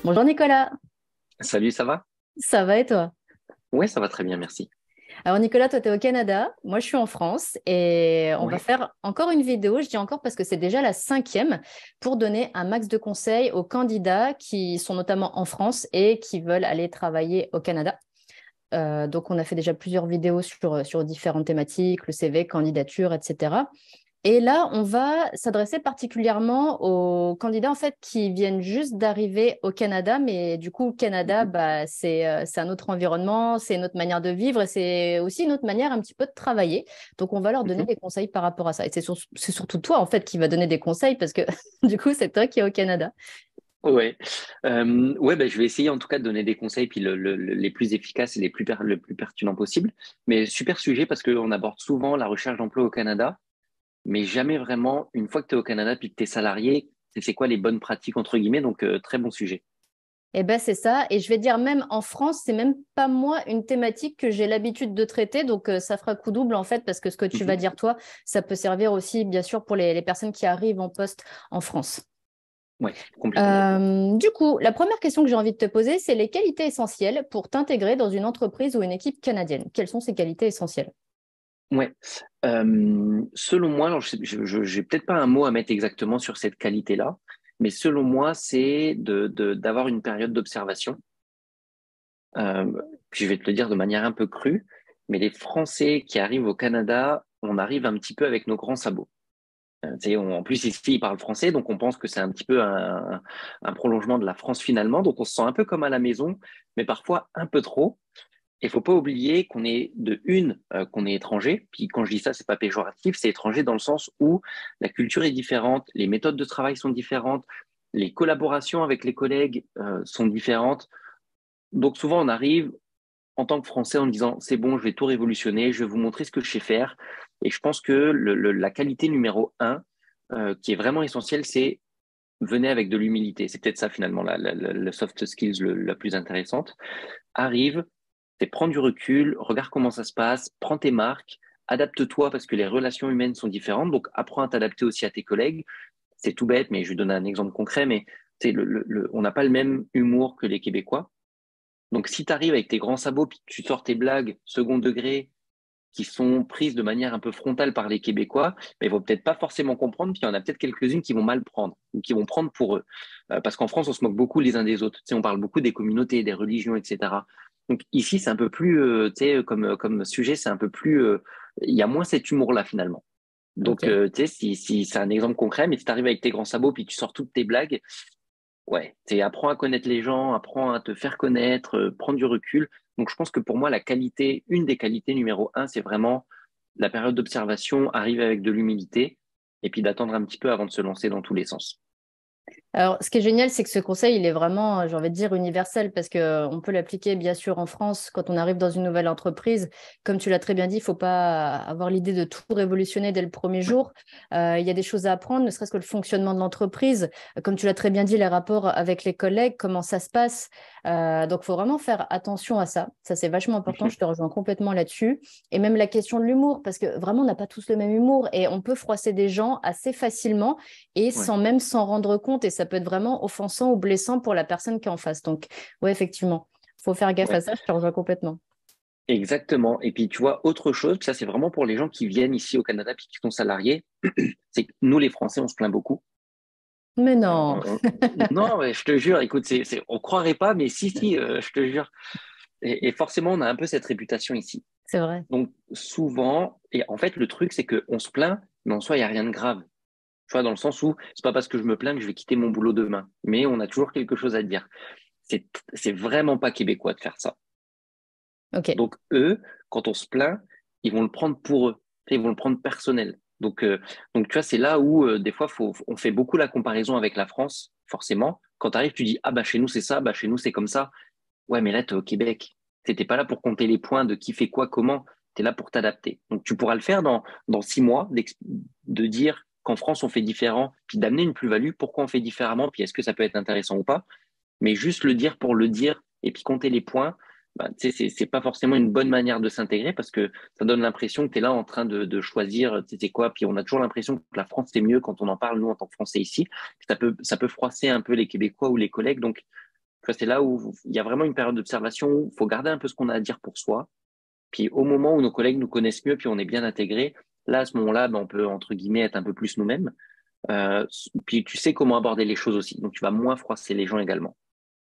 Bonjour Nicolas, Salut, ça va? ça va et toi? Ouais, ça va très bien, merci. Alors Nicolas, toi tu es au Canada, moi je suis en France et on va Ouais. faire encore une vidéo, je dis encore parce que c'est déjà la cinquième, pour donner un max de conseils aux candidats qui sont notamment en France et qui veulent aller travailler au Canada. Donc on a fait déjà plusieurs vidéos sur différentes thématiques, le CV, candidature, etc. Et là, on va s'adresser particulièrement aux candidats en fait qui viennent juste d'arriver au Canada, mais du coup, le Canada, Mhm. bah, c'est un autre environnement, c'est une autre manière de vivre et c'est aussi une autre manière un petit peu de travailler. Donc, on va leur donner Mhm. des conseils par rapport à ça. Et c'est surtout toi en fait qui va donner des conseils parce que du coup, c'est toi qui es au Canada. Ouais. Ouais, ben, je vais essayer en tout cas de donner des conseils puis les plus efficaces et le plus pertinents possible. Mais super sujet parce qu'on aborde souvent la recherche d'emploi au Canada, mais jamais vraiment, une fois que tu es au Canada puis que tu es salarié, c'est quoi les bonnes pratiques entre guillemets. Donc, très bon sujet. Eh ben c'est ça. Et je vais dire même en France, c'est même pas moi une thématique que j'ai l'habitude de traiter. Donc ça fera coup double en fait parce que ce que tu vas Mhm. dire toi, ça peut servir aussi bien sûr pour les personnes qui arrivent en poste en France. Ouais, complètement. Du coup, la première question que j'ai envie de te poser, c'est les qualités essentielles pour t'intégrer dans une entreprise ou une équipe canadienne. Quelles sont ces qualités essentielles? Ouais. Selon moi, alors j'ai peut-être pas un mot à mettre exactement sur cette qualité-là, mais selon moi, c'est d'avoir une période d'observation. Euh, Puis je vais te le dire de manière un peu crue, mais les Français qui arrivent au Canada, on arrive un petit peu avec nos grands sabots. Tu sais, en plus, ici, ils parlent français, donc on pense que c'est un petit peu un prolongement de la France finalement. Donc on se sent un peu comme à la maison, mais parfois un peu trop. Il faut pas oublier qu'on est qu'on est étranger. Puis quand je dis ça, c'est pas péjoratif, c'est étranger dans le sens où la culture est différente, les méthodes de travail sont différentes, les collaborations avec les collègues sont différentes. Donc souvent, on arrive en tant que Français en disant c'est bon, je vais tout révolutionner, je vais vous montrer ce que je sais faire. Et je pense que la qualité numéro un, qui est vraiment essentielle, c'est venez avec de l'humilité. C'est peut-être ça finalement le soft skills la plus intéressante. Arrive, c'est prendre du recul, regarde comment ça se passe, prends tes marques, adapte-toi parce que les relations humaines sont différentes. Donc apprends à t'adapter aussi à tes collègues. C'est tout bête, mais je vais donner un exemple concret. Mais c'est on n'a pas le même humour que les Québécois. Donc, si tu arrives avec tes grands sabots, puis tu sors tes blagues second degré qui sont prises de manière un peu frontale par les Québécois, mais ils vont peut-être pas forcément comprendre, puis il y en a peut-être quelques-unes qui vont mal prendre, ou qui vont prendre pour eux. Parce qu'en France, on se moque beaucoup les uns des autres. Tu sais, on parle beaucoup des communautés, des religions, etc. Donc ici, c'est un peu plus, tu sais, comme sujet, c'est un peu plus, il y a moins cet humour-là finalement. Donc, Ok. tu sais, si c'est un exemple concret, mais si tu arrives avec tes grands sabots, puis tu sors toutes tes blagues, ouais, c'est apprends à connaître les gens, apprends à te faire connaître, prendre du recul. Donc, je pense que pour moi, une des qualités numéro un, c'est vraiment la période d'observation, arriver avec de l'humilité et puis d'attendre un petit peu avant de se lancer dans tous les sens. Alors, ce qui est génial, c'est que ce conseil, il est vraiment, j'ai envie de dire, universel parce que on peut l'appliquer, bien sûr, en France quand on arrive dans une nouvelle entreprise. Comme tu l'as très bien dit, il faut pas avoir l'idée de tout révolutionner dès le premier Ouais. jour. Il y a des choses à apprendre, ne serait-ce que le fonctionnement de l'entreprise. Comme tu l'as très bien dit, les rapports avec les collègues, comment ça se passe. Donc, il faut vraiment faire attention à ça. Ça, c'est vachement important. Mhm. Je te rejoins complètement là-dessus. Et même la question de l'humour, parce que vraiment, on n'a pas tous le même humour et on peut froisser des gens assez facilement et Ouais. sans même s'en rendre compte. Et ça peut être vraiment offensant ou blessant pour la personne qui est en face. Donc, oui, effectivement, il faut faire gaffe à Ouais. ça. Je te rejoins complètement. Exactement. Et puis, tu vois, autre chose, ça, c'est vraiment pour les gens qui viennent ici au Canada puis qui sont salariés, c'est que nous, les Français, on se plaint beaucoup. Mais Euh, non, on- Non, mais je te jure, écoute, on croirait pas, mais si, je te jure. Et forcément, on a un peu cette réputation ici. c'est vrai. Donc souvent, et en fait le truc c'est qu'on se plaint, mais en soi il y a rien de grave. Tu vois, dans le sens où c'est pas parce que je me plains que je vais quitter mon boulot demain, mais on a toujours quelque chose à dire. C'est vraiment pas québécois de faire ça. Ok. Donc eux, quand on se plaint, ils vont le prendre pour eux. Tu sais, ils vont le prendre personnel. Donc tu vois, c'est là où des fois on fait beaucoup la comparaison avec la France, forcément. Quand tu arrives, tu dis ah bah chez nous c'est ça, bah chez nous c'est comme ça. Ouais, mais là, tu es au Québec. T'étais pas là pour compter les points de qui fait quoi, comment. Tu es là pour t'adapter. Donc, tu pourras le faire dans 6 mois, de dire qu'en France, on fait différent, puis d'amener une plus-value, pourquoi on fait différemment, puis est-ce que ça peut être intéressant ou pas. Mais juste le dire pour le dire, et puis compter les points, bah, tu sais, c'est pas forcément une bonne manière de s'intégrer parce que ça donne l'impression que tu es là en train de choisir, tu sais c'est quoi. Puis on a toujours l'impression que la France, c'est mieux quand on en parle, nous, en tant que Français ici. Ça peut froisser un peu les Québécois ou les collègues. Donc, Tu vois, c'est là où il y a vraiment une période d'observation où il faut garder un peu ce qu'on a à dire pour soi. Puis au moment où nos collègues nous connaissent mieux, puis on est bien intégrés, là, à ce moment-là, ben, on peut, entre guillemets, être un peu plus nous-mêmes. Puis tu sais comment aborder les choses aussi. Donc, tu vas moins froisser les gens également.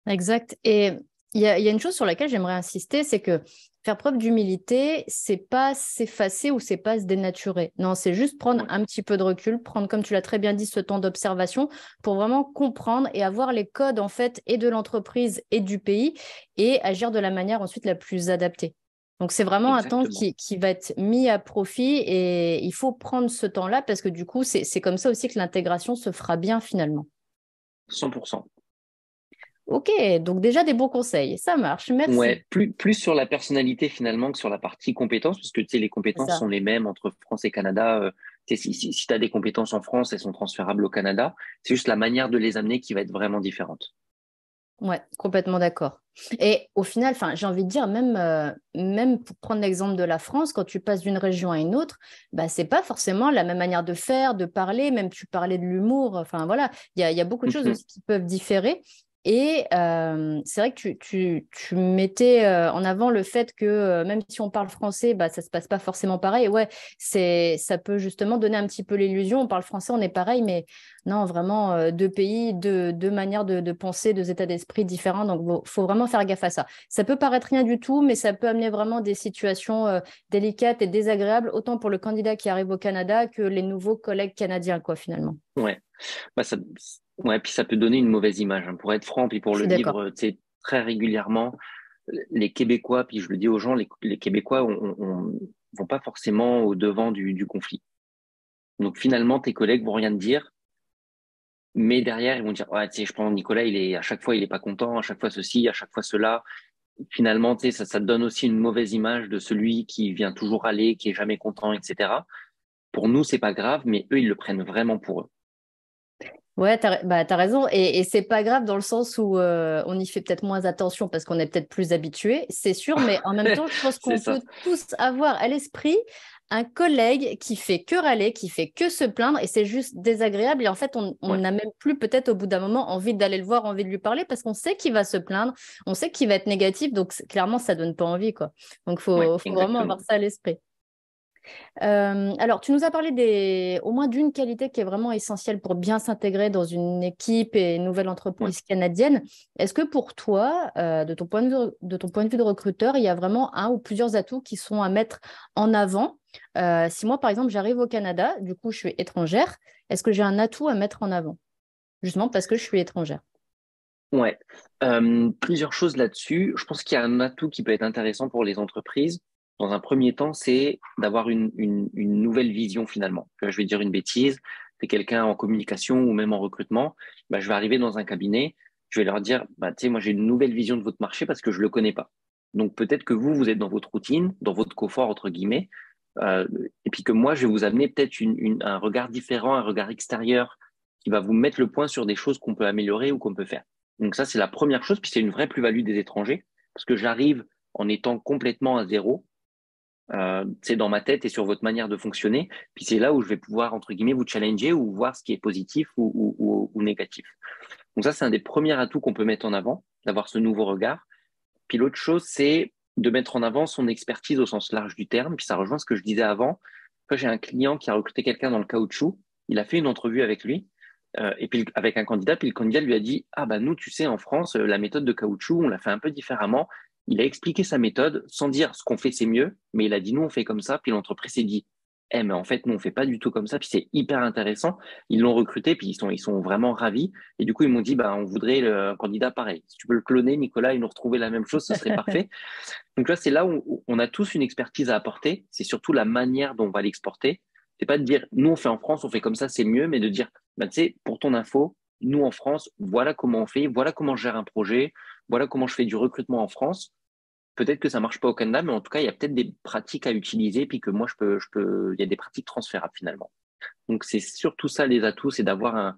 Exact. Et il y a une chose sur laquelle j'aimerais insister, c'est que faire preuve d'humilité, c'est pas s'effacer ou c'est pas se dénaturer. Non, c'est juste prendre Ouais, un petit peu de recul, prendre, comme tu l'as très bien dit, ce temps d'observation pour vraiment comprendre et avoir les codes, en fait, et de l'entreprise et du pays et agir de la manière ensuite la plus adaptée. Donc, c'est vraiment un temps exactement. qui va être mis à profit et il faut prendre ce temps-là parce que du coup, c'est comme ça aussi que l'intégration se fera bien finalement. 100%. Ok, donc déjà des bons conseils, ça marche, merci. Ouais, plus sur la personnalité finalement que sur la partie compétences, parce que tu sais, les C'est compétences ça. sont les mêmes entre France et Canada. Tu sais, si tu as des compétences en France, elles sont transférables au Canada. C'est juste la manière de les amener qui va être vraiment différente. Ouais, complètement d'accord. Et au final, enfin, j'ai envie de dire, même pour prendre l'exemple de la France, quand tu passes d'une région à une autre, bah, c'est pas forcément la même manière de faire, de parler, même tu parlais de l'humour, enfin voilà, il y a beaucoup de choses Mhm. aussi qui peuvent différer. Et c'est vrai que tu mettais en avant le fait que même si on parle français, bah, ça se passe pas forcément pareil. Ouais, ça peut justement donner un petit peu l'illusion, on parle français, on est pareil, mais non, vraiment, deux pays, deux manières de penser, deux états d'esprit différents. Donc, il faut vraiment faire gaffe à ça. Ça peut paraître rien du tout, mais ça peut amener vraiment des situations délicates et désagréables, autant pour le candidat qui arrive au Canada que les nouveaux collègues canadiens, quoi, finalement. Ouais. Bah, ouais, puis ça peut donner une mauvaise image, hein. Pour être franc, puis pour Je le suis d'accord. vivre, tu sais, très régulièrement, les Québécois, puis je le dis aux gens, les Québécois vont pas forcément au devant du conflit. Donc finalement, tes collègues vont rien te dire, mais derrière, ils vont dire, ouais, tu sais, je prends Nicolas, à chaque fois, il est pas content, à chaque fois ceci, à chaque fois cela. Finalement, tu sais, ça te donne aussi une mauvaise image de celui qui vient toujours aller, qui est jamais content, etc. Pour nous, c'est pas grave, mais eux, ils le prennent vraiment pour eux. Ouais, t'as raison. Et c'est pas grave dans le sens où on y fait peut-être moins attention parce qu'on est peut-être plus habitué, c'est sûr, mais en même temps, je pense C'est qu'on peut ça. tous avoir à l'esprit un collègue qui fait que râler, qui fait que se plaindre, et c'est juste désagréable. Et en fait, on Ouais, n'a même plus peut-être au bout d'un moment envie d'aller le voir, envie de lui parler parce qu'on sait qu'il va se plaindre, on sait qu'il va être négatif, donc clairement, ça donne pas envie, quoi. Donc, ouais, faut vraiment avoir exactement. ça à l'esprit. Alors, tu nous as parlé au moins d'une qualité qui est vraiment essentielle pour bien s'intégrer dans une équipe et une nouvelle Ouais. entreprise canadienne. Est-ce que pour toi, de ton point de vue de recruteur, il y a vraiment un ou plusieurs atouts qui sont à mettre en avant? Si moi, par exemple, j'arrive au Canada, du coup, je suis étrangère, est-ce que j'ai un atout à mettre en avant? Justement parce que je suis étrangère. Ouais. Plusieurs choses là-dessus. Je pense qu'il y a un atout qui peut être intéressant pour les entreprises. Dans un premier temps, c'est d'avoir une nouvelle vision finalement. Je vais dire une bêtise. C'est quelqu'un en communication ou même en recrutement. Bah, je vais arriver dans un cabinet. Je vais leur dire, bah, tu sais, moi j'ai une nouvelle vision de votre marché parce que je le connais pas. Donc peut-être que vous êtes dans votre routine, dans votre confort entre guillemets, euh, et puis que moi je vais vous amener peut-être un regard différent, un regard extérieur qui va vous mettre le point sur des choses qu'on peut améliorer ou qu'on peut faire. Donc ça, c'est la première chose, puis c'est une vraie plus-value des étrangers, parce que j'arrive en étant complètement à zéro, c'est dans ma tête et sur votre manière de fonctionner, puis c'est là où je vais pouvoir, entre guillemets, vous challenger ou voir ce qui est positif ou négatif. Donc ça, c'est un des premiers atouts qu'on peut mettre en avant, d'avoir ce nouveau regard. Puis l'autre chose, c'est de mettre en avant son expertise au sens large du terme, puis ça rejoint ce que je disais avant. Quand j'ai un client qui a recruté quelqu'un dans le caoutchouc, il a fait une entrevue avec lui, et puis avec un candidat, puis le candidat lui a dit, ah bah nous, tu sais, en France, la méthode de caoutchouc, on l'a fait un peu différemment. Il a expliqué sa méthode sans dire ce qu'on fait, c'est mieux, mais il a dit, nous, on fait comme ça, puis l'entreprise s'est dit, eh, mais en fait, nous, on fait pas du tout comme ça, puis c'est hyper intéressant. Ils l'ont recruté, puis ils sont vraiment ravis. Et du coup, ils m'ont dit, bah, on voudrait un candidat pareil. Si tu peux le cloner, Nicolas, et nous retrouver la même chose, ce serait parfait. Donc là, c'est là où on a tous une expertise à apporter. C'est surtout la manière dont on va l'exporter. C'est pas de dire, nous, on fait en France, on fait comme ça, c'est mieux, mais de dire, bah, tu sais, pour ton info, nous, en France, voilà comment on fait, voilà comment je gère un projet, voilà comment je fais du recrutement en France. Peut-être que ça marche pas au Canada, mais en tout cas, il y a peut-être des pratiques à utiliser, puis que moi, il y a des pratiques transférables finalement. Donc, c'est surtout ça les atouts, c'est d'avoir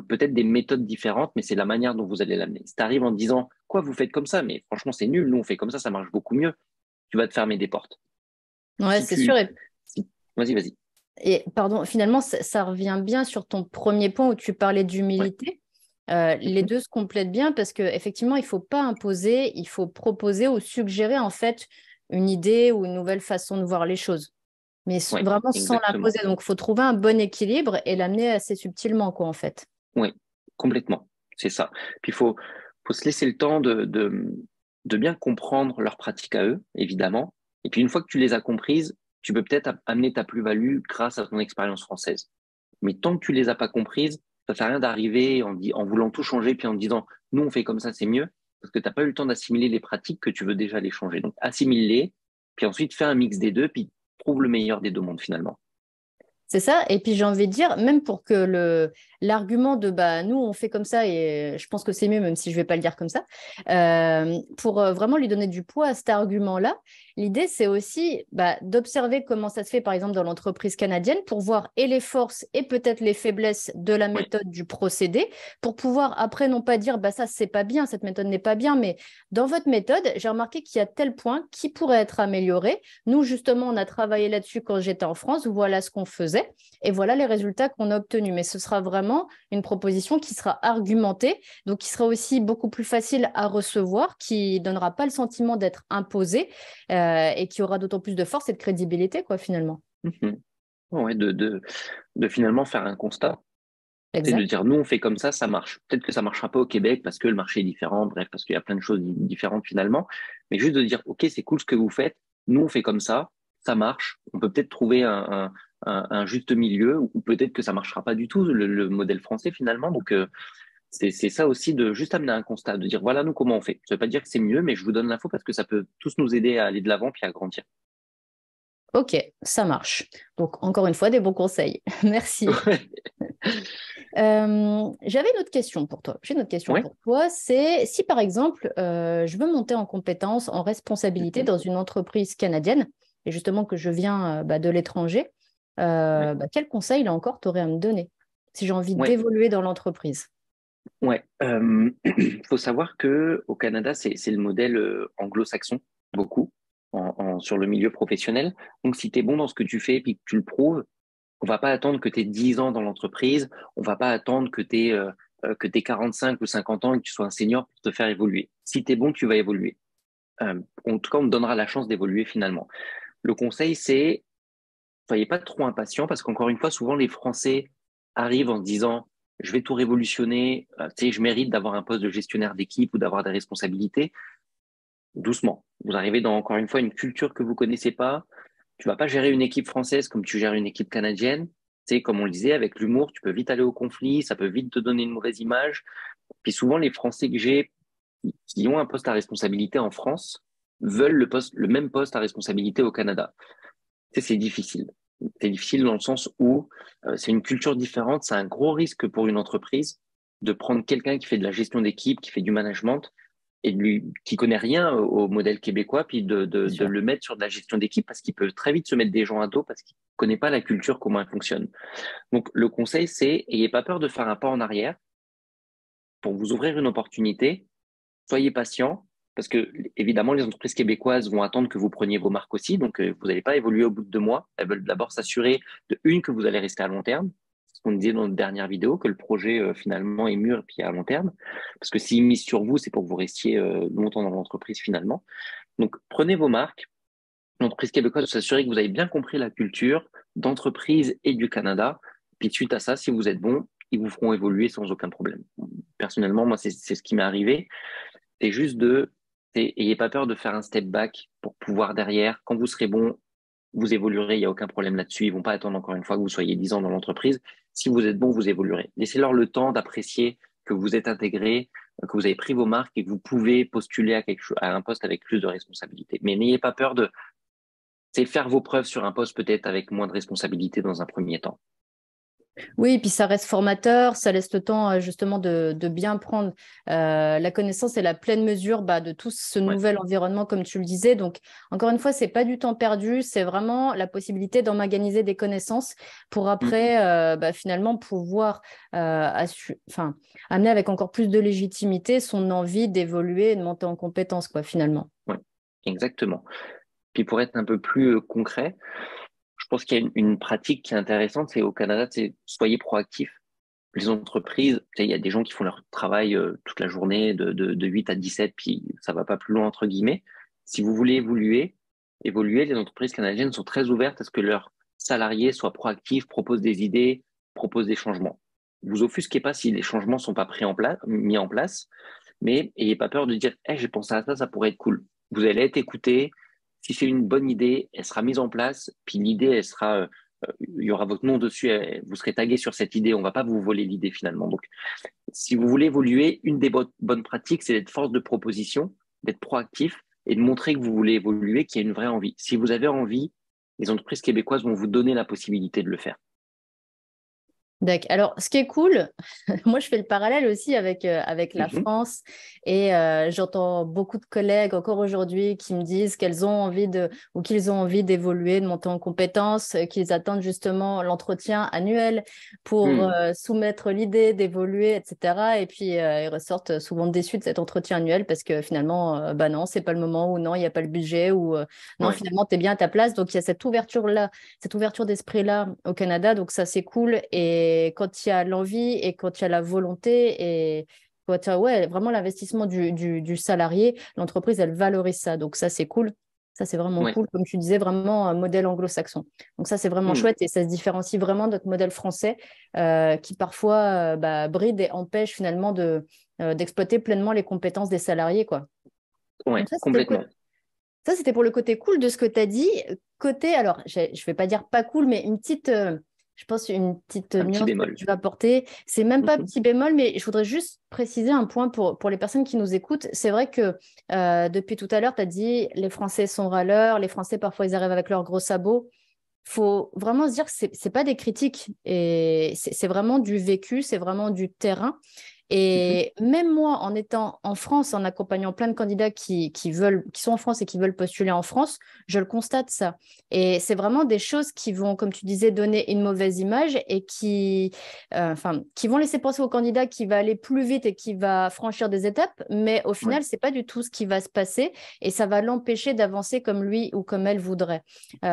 peut-être des méthodes différentes, mais c'est la manière dont vous allez l'amener. Si tu arrives en disant, quoi, vous faites comme ça, mais franchement, c'est nul, nous, on fait comme ça marche beaucoup mieux, tu vas te fermer des portes. Ouais, Si c'est sûr. tu, Vas-y, vas-y. Et pardon, finalement, ça revient bien sur ton premier point où tu parlais Ouais, d'humilité. Les deux se complètent bien parce qu'effectivement, il ne faut pas imposer, il faut proposer ou suggérer en fait une idée ou une nouvelle façon de voir les choses. Mais Oui, vraiment sans exactement. l'imposer. Donc, il faut trouver un bon équilibre et l'amener assez subtilement, quoi, en fait. Oui, complètement. C'est ça. Puis faut se laisser le temps de bien comprendre leurs pratiques à eux, évidemment. Et puis une fois que tu les as comprises, tu peux peut-être amener ta plus-value grâce à ton expérience française. Mais tant que tu les as pas comprises, ça fait rien d'arriver en voulant tout changer, puis en te disant, nous, on fait comme ça, c'est mieux, parce que tu n'as pas eu le temps d'assimiler les pratiques que tu veux déjà les changer. Donc, assimile-les, puis ensuite, fais un mix des deux, puis trouve le meilleur des deux mondes, finalement. C'est ça. Et puis j'ai envie de dire, même pour que l'argument de bah nous on fait comme ça et je pense que c'est mieux, même si je vais pas le dire comme ça, pour vraiment lui donner du poids à cet argument-là, l'idée c'est aussi bah, d'observer comment ça se fait par exemple dans l'entreprise canadienne pour voir et les forces et peut-être les faiblesses de la Oui, méthode du procédé pour pouvoir après non pas dire bah ça c'est pas bien, cette méthode n'est pas bien, mais dans votre méthode, j'ai remarqué qu'il y a tel point qui pourrait être amélioré. Nous justement on a travaillé là-dessus quand j'étais en France, voilà ce qu'on faisait. Et voilà les résultats qu'on a obtenus. Mais ce sera vraiment une proposition qui sera argumentée, donc qui sera aussi beaucoup plus facile à recevoir, qui ne donnera pas le sentiment d'être imposée et qui aura d'autant plus de force et de crédibilité, quoi, finalement. mhm. Ouais, de finalement faire un constat. C'est de Exact. dire, nous, on fait comme ça marche. Peut-être que ça marchera pas au Québec parce que le marché est différent, bref, parce qu'il y a plein de choses différentes finalement. Mais juste de dire, OK, c'est cool ce que vous faites. Nous, on fait comme ça marche. On peut peut-être trouver un juste milieu ou peut-être que ça marchera pas du tout, le modèle français finalement. Donc, c'est ça aussi de juste amener un constat, de dire, voilà, nous, comment on fait. Ça veut pas dire que c'est mieux, mais je vous donne l'info parce que ça peut tous nous aider à aller de l'avant puis à grandir. Ok, ça marche. Donc, encore une fois, des bons conseils. Merci. J'avais une autre question pour toi. J'ai une autre question Ouais. pour toi. C'est si, par exemple, je veux monter en compétence, en responsabilité Mhm. dans une entreprise canadienne, et justement que je viens bah, de l'étranger, Ouais. bah, quel conseil, là encore, tu aurais à me donner si j'ai envie Ouais. d'évoluer dans l'entreprise? Ouais, faut savoir que au Canada, c'est le modèle anglo-saxon, beaucoup, sur le milieu professionnel. Donc, si tu es bon dans ce que tu fais et que tu le prouves, on va pas attendre que tu aies 10 ans dans l'entreprise, on va pas attendre que t'aies 45 ou 50 ans et que tu sois un senior pour te faire évoluer. Si tu es bon, tu vas évoluer. En tout cas, on te donnera la chance d'évoluer finalement. Le conseil, c'est soyez pas trop impatient parce qu'encore une fois, souvent les Français arrivent en se disant je vais tout révolutionner, tu sais, je mérite d'avoir un poste de gestionnaire d'équipe ou d'avoir des responsabilités. Doucement. Vous arrivez dans encore une fois une culture que vous connaissez pas. Tu vas pas gérer une équipe française comme tu gères une équipe canadienne. Tu sais, comme on le disait, avec l'humour, tu peux vite aller au conflit, ça peut vite te donner une mauvaise image. Puis souvent, les Français que j'ai qui ont un poste à responsabilité en France veulent le même poste à responsabilité au Canada. Tu sais, c'est difficile. C'est difficile dans le sens où c'est une culture différente. C'est un gros risque pour une entreprise de prendre quelqu'un qui fait de la gestion d'équipe, qui fait du management et qui connaît rien au modèle québécois, puis C'est de sûr. le mettre sur de la gestion d'équipe parce qu'il peut très vite se mettre des gens à dos parce qu'il connaît pas la culture, comment elle fonctionne. Donc, le conseil, c'est, ayez pas peur de faire un pas en arrière pour vous ouvrir une opportunité. Soyez patient, parce que évidemment, les entreprises québécoises vont attendre que vous preniez vos marques aussi. Donc, vous n'allez pas évoluer au bout de 2 mois. Elles veulent d'abord s'assurer de une que vous allez rester à long terme. C'est ce qu'on disait dans notre dernière vidéo, que le projet finalement est mûr et puis à long terme. Parce que s'ils misent sur vous, c'est pour que vous restiez longtemps dans l'entreprise finalement. Donc, prenez vos marques. L'entreprise québécoise doit s'assurer que vous avez bien compris la culture d'entreprise et du Canada. Puis suite à ça, si vous êtes bon, ils vous feront évoluer sans aucun problème. Personnellement, moi, c'est ce qui m'est arrivé. C'est juste ayez pas peur de faire un step back pour pouvoir derrière, quand vous serez bon, vous évoluerez, il n'y a aucun problème là-dessus. Ils vont pas attendre encore une fois que vous soyez 10 ans dans l'entreprise. Si vous êtes bon, vous évoluerez. Laissez-leur le temps d'apprécier que vous êtes intégré, que vous avez pris vos marques et que vous pouvez postuler à un poste avec plus de responsabilités. Mais n'ayez pas peur c'est faire vos preuves sur un poste peut-être avec moins de responsabilités dans un premier temps. Oui, puis ça reste formateur, ça laisse le temps justement de bien prendre la connaissance et la pleine mesure bah, de tout ce Ouais. nouvel environnement, comme tu le disais. Donc, encore une fois, c'est pas du temps perdu, c'est vraiment la possibilité d'emmaganiser des connaissances pour Mm. après bah, finalement pouvoir enfin, amener avec encore plus de légitimité son envie d'évoluer et de monter en compétences, quoi, finalement. Ouais. Exactement. Puis pour être un peu plus concret, je pense qu'il y a une pratique qui est intéressante, c'est au Canada, c'est soyez proactif. les entreprises, il y a des gens qui font leur travail toute la journée de 8 à 17, puis ça va pas plus loin, entre guillemets. Si vous voulez évoluer, les entreprises canadiennes sont très ouvertes à ce que leurs salariés soient proactifs, proposent des idées, proposent des changements. Vous offusquez pas si les changements sont pas mis en place, mais ayez pas peur de dire, hey, j'ai pensé à ça, ça pourrait être cool. Vous allez être écouté. Si c'est une bonne idée, elle sera mise en place, puis l'idée, elle sera il y aura votre nom dessus, vous serez tagué sur cette idée, on va pas vous voler l'idée finalement. Donc, si vous voulez évoluer, une des bonnes pratiques, c'est d'être force de proposition, d'être proactif et de montrer que vous voulez évoluer, qu'il y a une vraie envie. Si vous avez envie, les entreprises québécoises vont vous donner la possibilité de le faire. D'accord. Alors, ce qui est cool, moi, je fais le parallèle aussi avec la Mhm. France et j'entends beaucoup de collègues encore aujourd'hui qui me disent qu'elles ont envie ou qu'ils ont envie d'évoluer, de monter en compétences, qu'ils attendent justement l'entretien annuel pour Mhm. soumettre l'idée d'évoluer, etc. Et puis, ils ressortent souvent déçus de cet entretien annuel parce que finalement, bah non, c'est pas le moment ou non, il n'y a pas le budget ou non, Ouais, finalement, tu es bien à ta place. Donc, il y a cette ouverture d'esprit-là au Canada. Donc, ça, c'est cool. Et quand il y a l'envie et quand il y a la volonté et quand il y a vraiment l'investissement du salarié, l'entreprise, elle valorise ça. Donc, ça, c'est cool. Ça, c'est vraiment ouais. cool. Comme tu disais, vraiment un modèle anglo-saxon. Donc, ça, c'est vraiment Mhm. chouette et ça se différencie vraiment de notre modèle français qui parfois bride et empêche finalement d'exploiter pleinement les compétences des salariés, quoi. Ouais, Donc, ça, c'était le côté complètement. ça, c'était pour le côté cool de ce que tu as dit. Côté, alors, je ne vais pas dire pas cool, mais je pense, une petite Un petit nuance que bémol. tu vas apporter. C'est même pas Mhm. petit bémol, mais je voudrais juste préciser un point pour les personnes qui nous écoutent. C'est vrai que depuis tout à l'heure, tu as dit les Français sont râleurs, les Français, parfois, ils arrivent avec leurs gros sabots. Faut vraiment se dire que c'est pas des critiques et c'est vraiment du vécu, c'est vraiment du terrain. Mhm. Et même moi, en étant en France, en accompagnant plein de candidats qui sont en France et qui veulent postuler en France, je le constate ça. Et c'est vraiment des choses qui vont, comme tu disais, donner une mauvaise image et qui vont laisser penser au candidat qui va aller plus vite et qui va franchir des étapes. Mais au Ouais, final, c'est pas du tout ce qui va se passer et ça va l'empêcher d'avancer comme lui ou comme elle voudrait.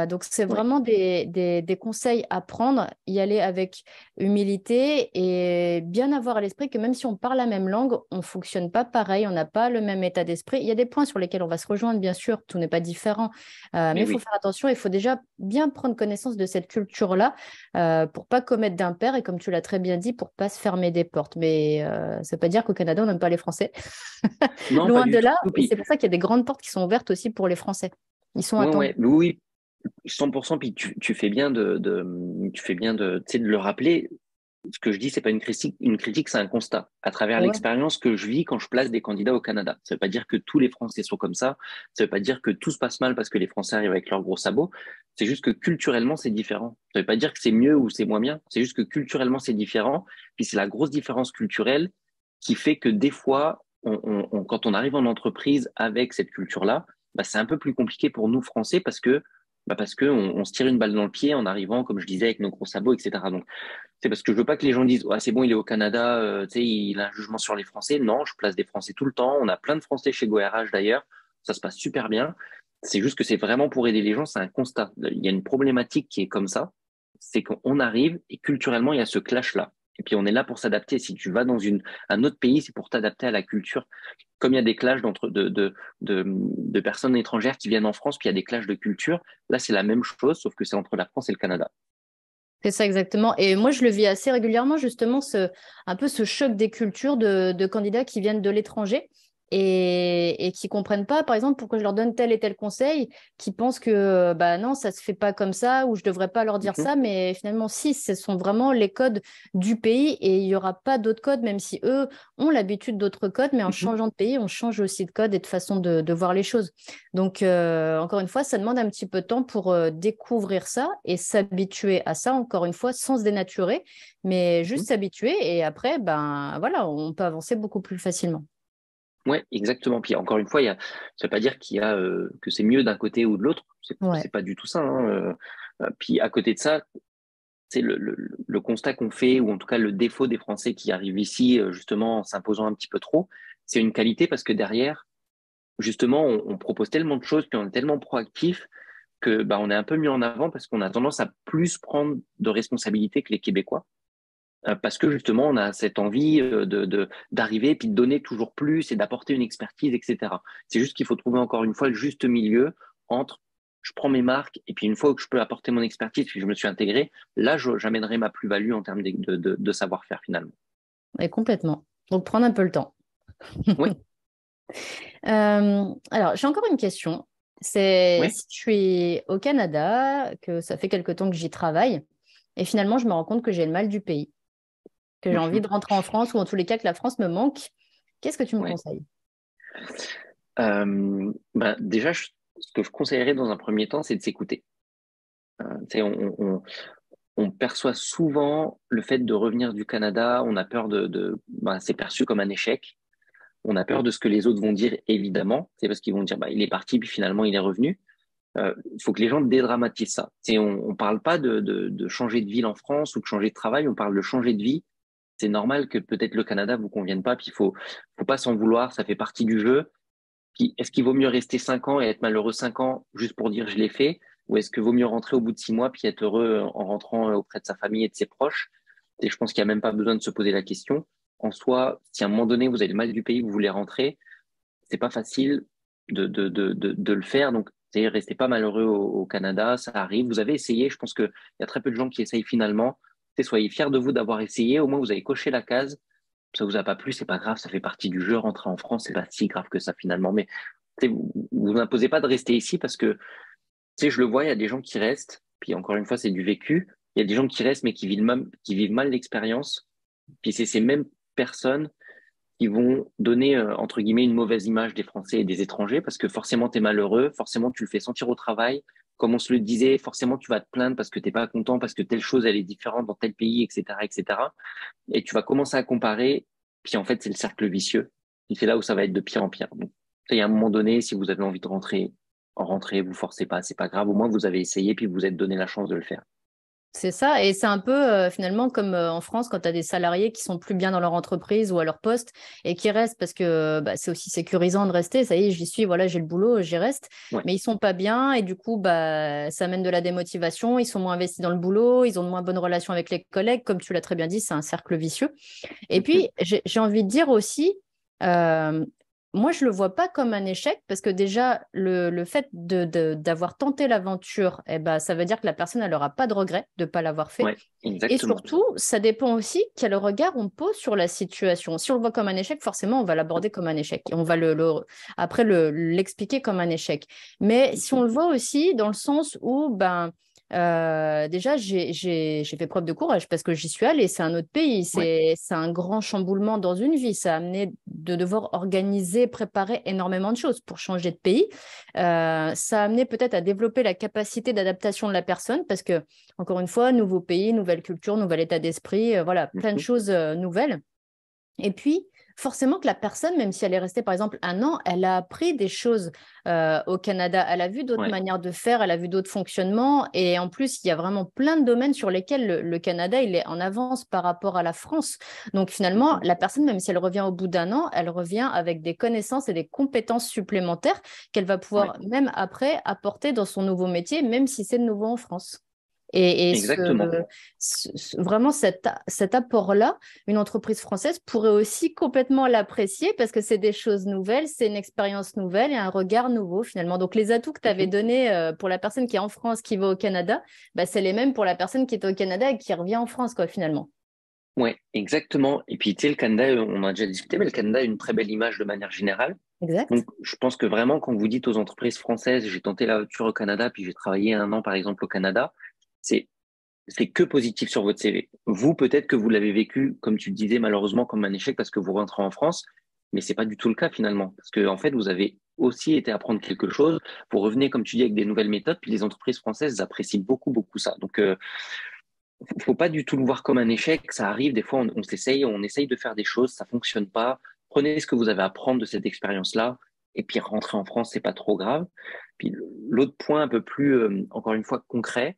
Donc, c'est ouais. vraiment des conseils à prendre, y aller avec humilité et bien avoir à l'esprit que même si on parle la même langue, on ne fonctionne pas pareil, on n'a pas le même état d'esprit. Il y a des points sur lesquels on va se rejoindre, bien sûr, tout n'est pas différent, mais Mais il faut oui. faire attention, il faut déjà bien prendre connaissance de cette culture-là pour pas commettre d'impair et comme tu l'as très bien dit, pour pas se fermer des portes. Mais ça ne veut pas dire qu'au Canada, on n'aime pas les Français. Non, pas Loin de du tout. là, et Puis, c'est pour ça qu'il y a des grandes portes qui sont ouvertes aussi pour les Français. Ils sont ouais, attendus. ouais. Oui, 100%. Puis tu fais bien tu fais bien tu sais, de le rappeler. Ce que je dis, c'est pas une critique, c'est un constat. À travers Ouais, l'expérience que je vis quand je place des candidats au Canada. Ça veut pas dire que tous les Français sont comme ça. Ça veut pas dire que tout se passe mal parce que les Français arrivent avec leurs gros sabots. C'est juste que culturellement, c'est différent. Ça veut pas dire que c'est mieux ou c'est moins bien. C'est juste que culturellement, c'est différent. Puis c'est la grosse différence culturelle qui fait que des fois, quand on arrive en entreprise avec cette culture-là, bah, c'est un peu plus compliqué pour nous Français parce que on se tire une balle dans le pied en arrivant, comme je disais, avec nos gros sabots, etc. Donc c'est parce que je veux pas que les gens disent ouais, c'est bon, il est au Canada, tu sais, il a un jugement sur les Français. Non, je place des Français tout le temps. On a plein de Français chez GoRH d'ailleurs. Ça se passe super bien. C'est juste que c'est vraiment pour aider les gens. C'est un constat. Il y a une problématique qui est comme ça. C'est qu'on arrive et culturellement, il y a ce clash-là. Et puis on est là pour s'adapter. Si tu vas dans un autre pays, c'est pour t'adapter à la culture. Comme il y a des clashs de personnes étrangères qui viennent en France, puis il y a des clashs de culture. Là, c'est la même chose, sauf que c'est entre la France et le Canada. c'est ça exactement. Et moi, je le vis assez régulièrement, justement, un peu ce choc des cultures de candidats qui viennent de l'étranger et qui comprennent pas, par exemple, pourquoi je leur donne tel et tel conseil, qui pensent que bah non, ça se fait pas comme ça ou je devrais pas leur dire Mhm, ça. Mais finalement, si, ce sont vraiment les codes du pays et il y aura pas d'autres codes, même si eux ont l'habitude d'autres codes. Mais en mhm. changeant de pays, on change aussi de code et de façon de voir les choses. Donc, encore une fois, ça demande un petit peu de temps pour découvrir ça et s'habituer à ça, encore une fois, sans se dénaturer, mais juste Mhm. s'habituer et après, ben voilà, on peut avancer beaucoup plus facilement. Ouais, exactement. Puis encore une fois, ça veut pas dire que c'est mieux d'un côté ou de l'autre. C'est Ouais. pas du tout ça, hein. Puis à côté de ça, c'est le constat qu'on fait, ou en tout cas le défaut des Français qui arrivent ici, justement, en s'imposant un petit peu trop, c'est une qualité parce que derrière, justement, on propose tellement de choses, puis on est tellement proactif que bah, on est un peu mis en avant parce qu'on a tendance à plus prendre de responsabilités que les Québécois. parce que justement, on a cette envie d'arriver, puis de donner toujours plus et d'apporter une expertise, etc. C'est juste qu'il faut trouver encore une fois le juste milieu entre je prends mes marques et puis une fois que je peux apporter mon expertise, puis je me suis intégré, là, j'amènerai ma plus-value en termes de savoir-faire finalement. Et complètement. Donc, prendre un peu le temps. Oui, Alors, j'ai encore une question. C'est oui. si je suis au Canada, que ça fait quelque temps que j'y travaille, et finalement, je me rends compte que j'ai le mal du pays, que j'ai envie Mhm. de rentrer en France, ou en tous les cas que la France me manque, qu'est-ce que tu me Oui. conseilles? Déjà, ce que je conseillerais dans un premier temps, c'est de s'écouter. Tu sais, on perçoit souvent le fait de revenir du Canada, on a peur c'est perçu comme un échec. On a peur de ce que les autres vont dire, évidemment. C'est parce qu'ils vont dire, il est parti, puis finalement, il est revenu. Il faut que les gens dédramatisent ça. On parle pas de changer de ville en France ou de changer de travail, on parle de changer de vie. C'est normal que peut-être le Canada vous convienne pas, puis faut pas s'en vouloir, ça fait partie du jeu. Puis, est-ce qu'il vaut mieux rester 5 ans et être malheureux 5 ans juste pour dire je l'ai fait, ou est-ce que vaut mieux rentrer au bout de 6 mois puis être heureux en rentrant auprès de sa famille et de ses proches? Et je pense qu'il n'y a même pas besoin de se poser la question. En soi, si à un moment donné vous avez le mal du pays, vous voulez rentrer, c'est pas facile de le faire. Donc, restez pas malheureux au Canada, ça arrive. Vous avez essayé. Je pense qu'il y a très peu de gens qui essayent finalement. Soyez fiers de vous d'avoir essayé. Au moins, vous avez coché la case. Ça vous a pas plu, c'est pas grave, ça fait partie du jeu. Rentrer en France, c'est pas si grave que ça finalement. Mais vous n'imposez pas de rester ici parce que, je le vois, il y a des gens qui restent. Puis encore une fois, c'est du vécu. Il y a des gens qui restent mais qui vivent mal l'expérience. Puis c'est ces mêmes personnes qui vont donner, entre guillemets, une mauvaise image des Français et des étrangers parce que forcément, tu es malheureux, forcément, tu le fais sentir au travail. Comme on se le disait, forcément, tu vas te plaindre parce que t'es pas content, parce que telle chose, elle est différente dans tel pays, etc., etc. Et tu vas commencer à comparer. Puis en fait, c'est le cercle vicieux. Et c'est là où ça va être de pire en pire. Donc, il y a un moment donné, si vous avez envie de rentrer, rentrez, vous forcez pas, c'est pas grave. Au moins, vous avez essayé, puis vous vous êtes donné la chance de le faire. C'est ça, et c'est un peu finalement comme en France quand tu as des salariés qui sont plus bien dans leur entreprise ou à leur poste et qui restent parce que c'est aussi sécurisant de rester. Ça y est, j'y suis, voilà, j'ai le boulot, j'y reste. Ouais. Mais ils sont pas bien et du coup, ça amène de la démotivation. Ils sont moins investis dans le boulot, ils ont de moins bonnes relations avec les collègues. Comme tu l'as très bien dit, c'est un cercle vicieux. Et Mhm. puis, j'ai envie de dire aussi, euh, moi, je ne le vois pas comme un échec parce que déjà, le fait d'avoir tenté l'aventure, ça veut dire que la personne, elle n'aura pas de regret de ne pas l'avoir fait. Ouais, Et exactement. surtout, ça dépend aussi quel regard on pose sur la situation. Si on le voit comme un échec, forcément, on va l'aborder comme un échec et on va après l'expliquer comme un échec. Mais si on Mhm. le voit aussi dans le sens où, déjà, j'ai fait preuve de courage parce que j'y suis allée. C'est un autre pays. Ouais. C'est un grand chamboulement dans une vie. Ça a amené de devoir organiser, préparer énormément de choses pour changer de pays. Ça a amené peut-être à développer la capacité d'adaptation de la personne parce que, encore une fois, nouveau pays, nouvelle culture, nouvel état d'esprit, voilà, plein de Mhm. choses nouvelles. Et puis, forcément que la personne, même si elle est restée par exemple un an, elle a appris des choses au Canada. Elle a vu d'autres Ouais. manières de faire, elle a vu d'autres fonctionnements. Et en plus, il y a vraiment plein de domaines sur lesquels le Canada, il est en avance par rapport à la France. Donc finalement, Mhm. la personne, même si elle revient au bout d'un an, elle revient avec des connaissances et des compétences supplémentaires qu'elle va Ouais. pouvoir même après apporter dans son nouveau métier, même si c'est de nouveau en France. Et Exactement. vraiment cet apport-là, une entreprise française pourrait aussi complètement l'apprécier parce que c'est des choses nouvelles, c'est une expérience nouvelle et un regard nouveau finalement. Donc les atouts que tu avais Mhm. donnés pour la personne qui est en France, qui va au Canada, c'est les mêmes pour la personne qui est au Canada et qui revient en France, quoi, finalement. Ouais, exactement. Et puis, tu sais, le Canada, on a déjà discuté, mais le Canada a une très belle image de manière générale. Exact. Donc, je pense que vraiment, quand vous dites aux entreprises françaises, j'ai tenté l'aventure au Canada, puis j'ai travaillé un an, par exemple, au Canada, c'est, c'est que positif sur votre CV. Vous, peut-être que vous l'avez vécu, comme tu le disais, malheureusement, comme un échec parce que vous rentrez en France, mais c'est pas du tout le cas finalement. Parce que, en fait, vous avez aussi été apprendre quelque chose. Vous revenez, comme tu dis, avec des nouvelles méthodes, puis les entreprises françaises apprécient beaucoup, beaucoup ça. Donc, faut pas du tout le voir comme un échec. Ça arrive, des fois, on essaye de faire des choses, ça fonctionne pas. Prenez ce que vous avez à prendre de cette expérience-là, et puis rentrer en France, c'est pas trop grave. Puis l'autre point un peu plus, encore une fois, concret,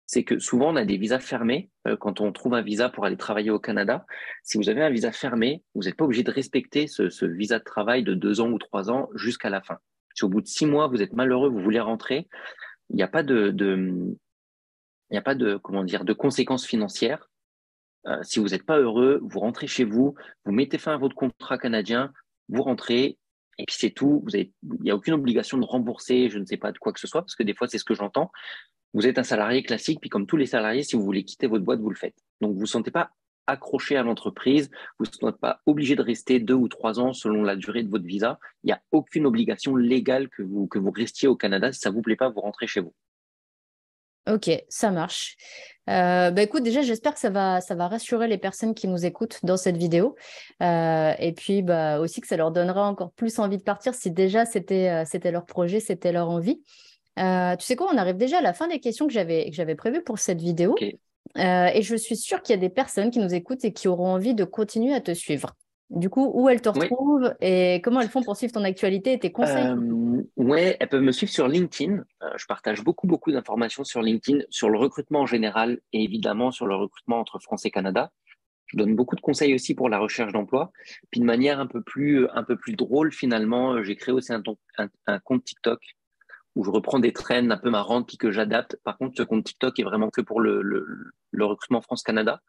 c'est que souvent on a des visas fermés quand on trouve un visa pour aller travailler au Canada. Si vous avez un visa fermé, vous n'êtes pas obligé de respecter ce visa de travail de 2 ans ou 3 ans jusqu'à la fin. Si au bout de 6 mois vous êtes malheureux, vous voulez rentrer, il n'y a pas de comment dire, de conséquences financières. Si vous n'êtes pas heureux, vous rentrez chez vous, vous mettez fin à votre contrat canadien, vous rentrez, et puis c'est tout. Il n'y a aucune obligation de rembourser, je ne sais pas de quoi que ce soit, parce que des fois, c'est ce que j'entends. Vous êtes un salarié classique, puis comme tous les salariés, si vous voulez quitter votre boîte, vous le faites. Donc, vous ne vous sentez pas accroché à l'entreprise, vous ne êtes pas obligé de rester 2 ou 3 ans selon la durée de votre visa. Il n'y a aucune obligation légale que vous restiez au Canada. Si ça ne vous plaît pas, vous rentrez chez vous. Ok, ça marche. Écoute, déjà, j'espère que ça va rassurer les personnes qui nous écoutent dans cette vidéo. Et puis aussi que ça leur donnera encore plus envie de partir si déjà c'était leur projet, c'était leur envie. Tu sais quoi, on arrive déjà à la fin des questions que j'avais prévues pour cette vidéo. Ok. Et je suis sûre qu'il y a des personnes qui nous écoutent et qui auront envie de continuer à te suivre. Du coup, où elles te Oui. retrouvent et comment elles font pour suivre ton actualité et tes conseils surtout. Ouais, elles peuvent me suivre sur LinkedIn. Je partage beaucoup d'informations sur LinkedIn, sur le recrutement en général et évidemment sur le recrutement entre France et Canada. Je donne beaucoup de conseils aussi pour la recherche d'emploi. Puis de manière un peu plus drôle, finalement, j'ai créé aussi un compte TikTok où je reprends des trends un peu marrantes puis que j'adapte. Par contre, ce compte TikTok est vraiment que pour le recrutement France-Canada,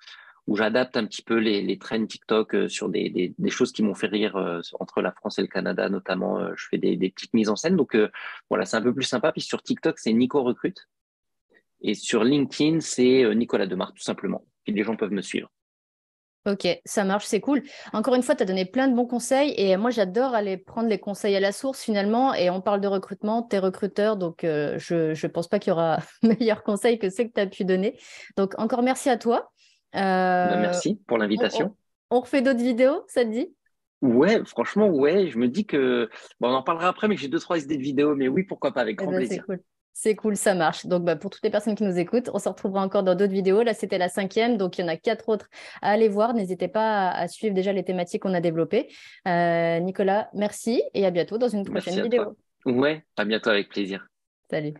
où j'adapte un petit peu les trends TikTok sur des choses qui m'ont fait rire entre la France et le Canada, notamment. Je fais des petites mises en scène. Donc voilà, c'est un peu plus sympa. Puis sur TikTok, c'est Nico Recrute. Et sur LinkedIn, c'est Nicolas Demar, tout simplement. Puis les gens peuvent me suivre. Ok, ça marche, c'est cool. Encore une fois, tu as donné plein de bons conseils et moi, j'adore aller prendre les conseils à la source finalement. Et on parle de recrutement, tu es recruteur, donc je ne pense pas qu'il y aura meilleur conseil que ceux que tu as pu donner. Donc, encore merci à toi. Ben, Euh, merci pour on, on- l'invitation. on refait d'autres vidéos, ça te dit? Ouais, franchement, ouais, je me dis que, bon, on en parlera après, mais j'ai 2, 3 idées de vidéos, mais oui, pourquoi pas, avec Eh grand ben, c'est plaisir. cool. C'est cool, ça marche. Donc, pour toutes les personnes qui nous écoutent, on se retrouvera encore dans d'autres vidéos. Là, c'était la cinquième, donc il y en a 4 autres à aller voir. N'hésitez pas à suivre déjà les thématiques qu'on a développées. Nicolas, merci et à bientôt dans une prochaine Merci à toi. vidéo. Ouais, à bientôt avec plaisir. Salut.